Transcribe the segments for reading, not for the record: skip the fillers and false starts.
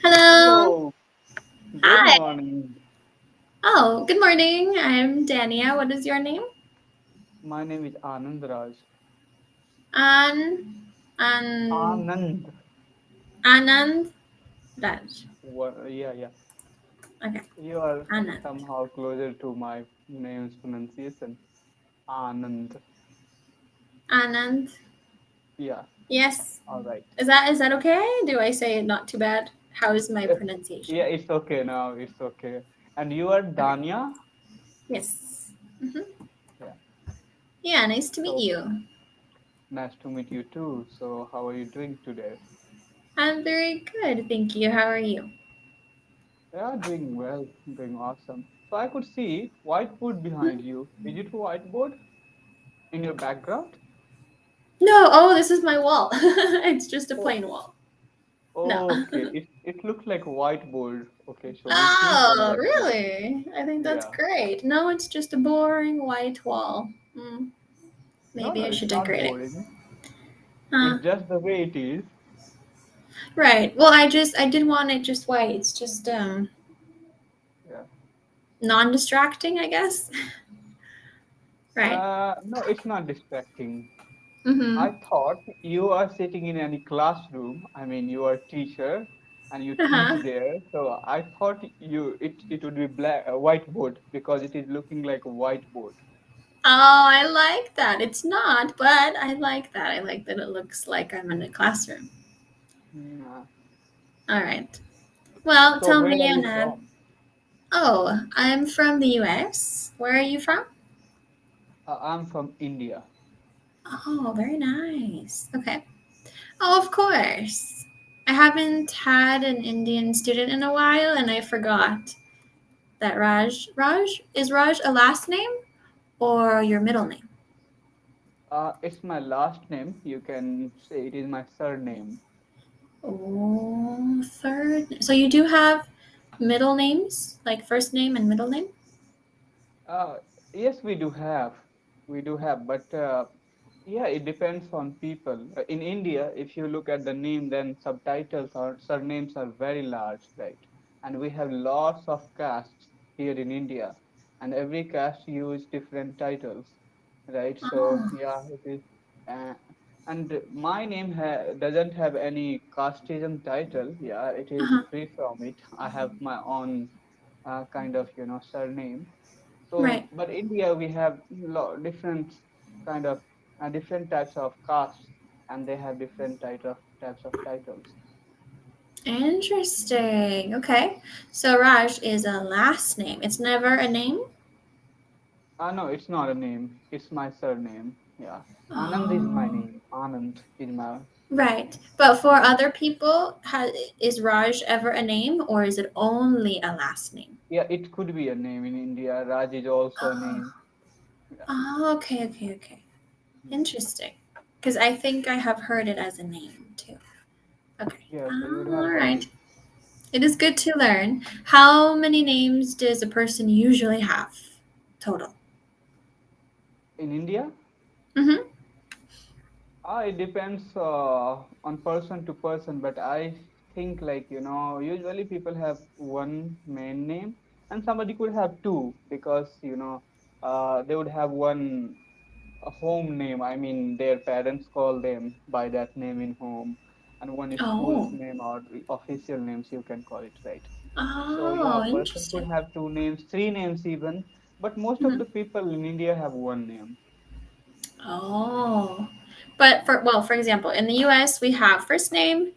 Hello. Hello, good Hi. morning. Oh, good morning. I'm Dania. What is your name? My name is Anand Raj. An An Anand. Anand Raj. Yeah, yeah. Okay. You are Anand. somehow closer to my name's pronunciation. Anand. Anand. Yeah, Yes. all right. Is that okay? Do I say it not too bad? How is my Eh, Yeah, pronunciation? it's okay now. It's okay. And you are Okay. Danya? Yes. hmm Yeah. Yeah, nice to meet So you. nice to meet you too. So how are you doing today? I'm very good, thank you. How are you? Yeah, doing well, doing awesome. So I could see whiteboard Hmm? behind you. Is it a whiteboard in your background? No, oh, this is my wall. It's just a plain wall. No. Okay, it looks like whiteboard. Okay, so we keep one Oh, like this. really? I think that's Yeah. great. No, it's just a boring white wall. No, Maybe no, I should it's not decorate it. boring. Huh. It's just the way it is. Right. Well, I did want it just white. It's just Yeah. non-distracting, I guess. Right. No, it's not distracting. Mm-hmm. I thought you are sitting in any classroom. I mean, you are a teacher and you teach Uh-huh. there. So I thought it would be black whiteboard because it is looking like a whiteboard. Oh, I like that. It's not, but I like that. I like that it looks like I'm in a classroom. Yeah. All right. Well, So tell where me, are you Anad. from? Oh, I'm from the US. Where are you from? I'm from India. Oh, very nice. Okay. Oh, of course. I haven't had an Indian student in a while and I forgot that Raj a last name or your middle name? It's my last name. You can say it is my surname. Oh, third. So you do have middle names, like first name and middle name? Uh, yes, we do have. We do have, but yeah, it depends on people. In India, if you look at the name, then subtitles or surnames are very large, right? And we have lots of castes here in India, and every caste use different titles, right? So Oh, yeah, it is. Uh, and my name doesn't have any casteism title. Yeah, it is uh-huh. free from it. I have my own kind of surname. So, Right. but India, we have different kind of different types of castes, and they have different types of titles. Interesting. Okay. So Raj is a last name. It's never a name? No, it's not a name. It's my surname. Yeah, Anand is my Oh. name. Anand is my. Right. But for other people, is Raj ever a name or is it only a last name? Yeah, it could be a name in India. Raj is also a Oh, name. Yeah, oh okay, okay, okay. Interesting. Because I think I have heard it as a name too. Okay. yeah. So you would have All heard right. it It is good to learn. How many names does a person usually have total? in India. Mm-hmm. It depends on person to person, but I think like usually people have one main name, and somebody could have two because they would have one a home name. I mean, their parents call them by that name in home, and one is school's Oh. name or the official names you can call it, right? So yeah, Oh, a person could interesting. have two names, three names even, but most of Mhm. the people in India have one name. Oh. But for example, in the US, we have first name,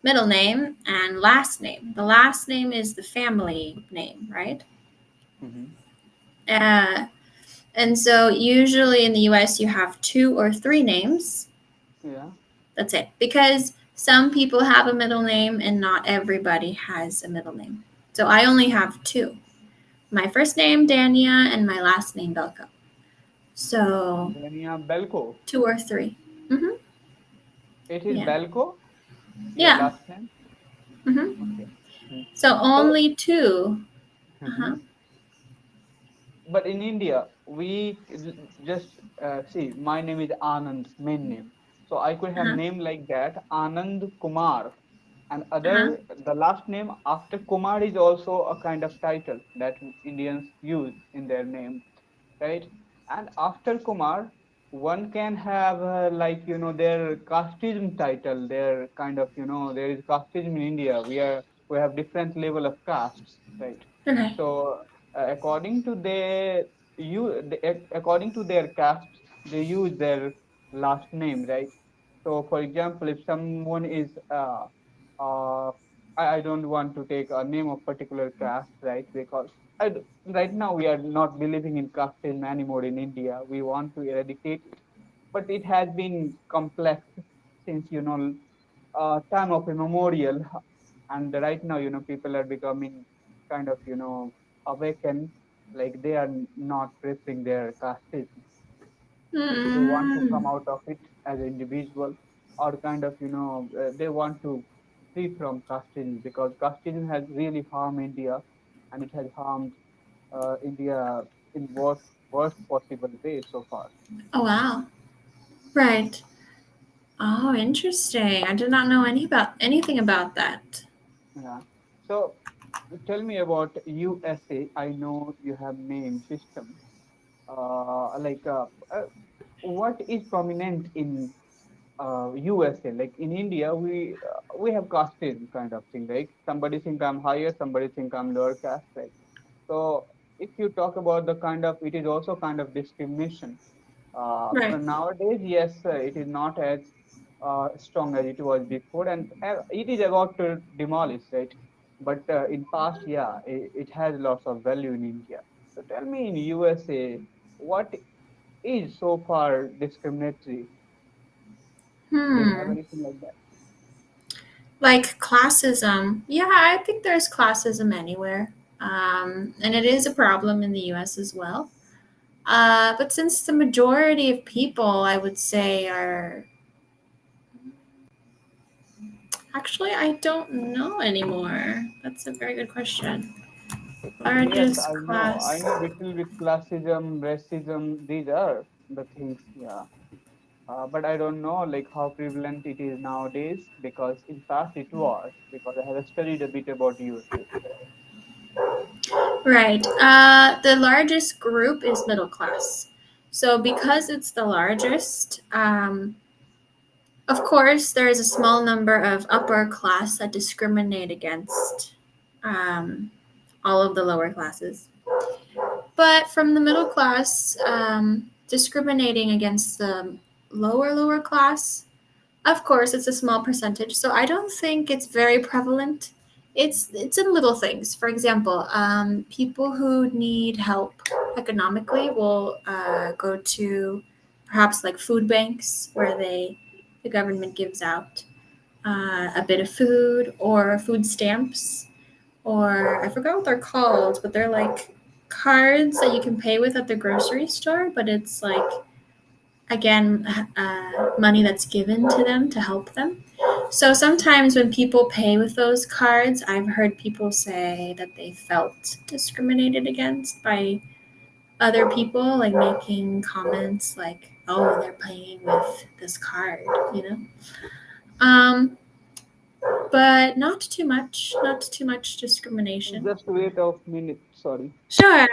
middle name, and last name. The last name is the family name, right? Hmm. Uh, and so usually in the US, you have two or three names. Yeah. That's it. Because some people have a middle name and not everybody has a middle name. So I only have two, my first name, Dania, and my last name, Belko. So Dania Belko. two or 3. Mm-hmm. It is Yeah. Belko, your Yeah. last name? Mm-hmm. Okay. Mm. So So, only two. Uh-huh. mhm. But in India, just see, my name is Anand, main name. So I could have Uh-huh. name like that, Anand Kumar. and Uh-huh. other the last name after Kumar is also a kind of title that Indians use in their name, right? And after Kumar, one can have their casteism title. Their kind of there is casteism in India. We have different level of castes, right? Okay. So according to according to their castes, they use their last name, right? So for example, if someone is uh, I don't want to take a name of particular caste, right? Because right now we are not believing in casteism anymore in India. We want to eradicate it, but it has been complex since time of immemorial, and right now people are becoming kind of awakened, like they are not preferring their casteism. They want to come Mm. out of it as an individual, or kind of they want to free from casteism, because casteism has really harmed India, and it has harmed India in worst possible way so far. Oh wow. Right. Oh, interesting. I did not know anything about that. Yeah. So tell me about USA. I know you have name system. Uh, like uh, uh, what is prominent in USA? Like in India, we have casteism kind of thing. Like somebody think I'm higher, somebody think I'm lower caste. Right. So if you talk about the kind of, it is also kind of discrimination. Right. But nowadays, yes, it is not as strong as it was before, and it is about to demolish, right? But in past, yeah, it has lots of value in India. So tell me, in USA, what is so far discriminatory? Do you have Hmm. anything like that? Like classism. Yeah, I think there's classism anywhere. And it is a problem in the US as well. But since the majority of people, I would say, are actually, I don't know anymore. That's a very good question. Yes, Largest I know. I class. know little with classism, racism, these are the things, yeah. But I don't know like how prevalent it is nowadays, because in past it was, because I have studied a bit about USA. Right. The largest group is middle class. So, because it's the largest, of course, there is a small number of upper class that discriminate against um, all of the lower classes. But from the middle class, discriminating against the lower class, of course, it's a small percentage. So I don't think it's very prevalent. It's in little things. For example, people who need help economically will go to perhaps like food banks where the government gives out a bit of food or food stamps, or I forgot what they're called, but they're like cards that you can pay with at the grocery store, but it's like again money that's given to them to help them. So sometimes when people pay with those cards, I've heard people say that they felt discriminated against by other people, like making comments like, "Oh, they're paying with this card," you know. Um, but not too much discrimination. Just wait a minute, sorry. Sure.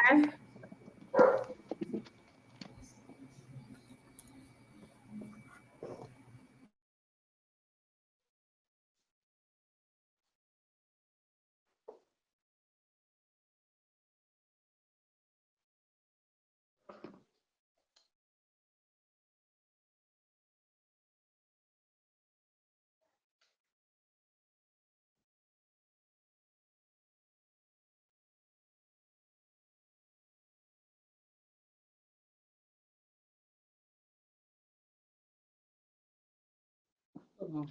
Uh,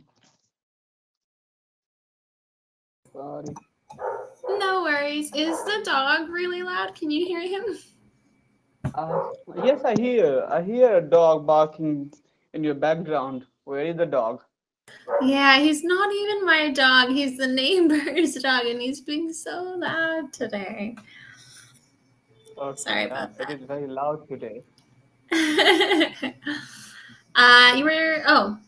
Sorry. No worries. Is the dog really loud? Can you hear him? Uh, yes, I hear a dog barking in your background. Where is the dog? Yeah, he's not even my dog. He's the neighbor's dog, and he's being so loud today. Okay, Sorry yeah, about it that. is very loud today. You were, oh,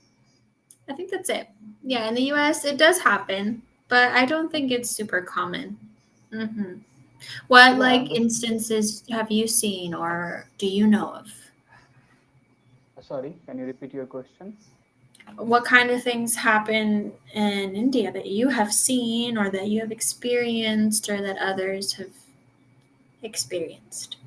I think that's it. Yeah, in the US, it does happen, but I don't think it's super common. Hmm. What Yeah, like instances have you seen or do you know of? sorry, can you repeat your question? What kind of things happen in India that you have seen or that you have experienced or that others have experienced?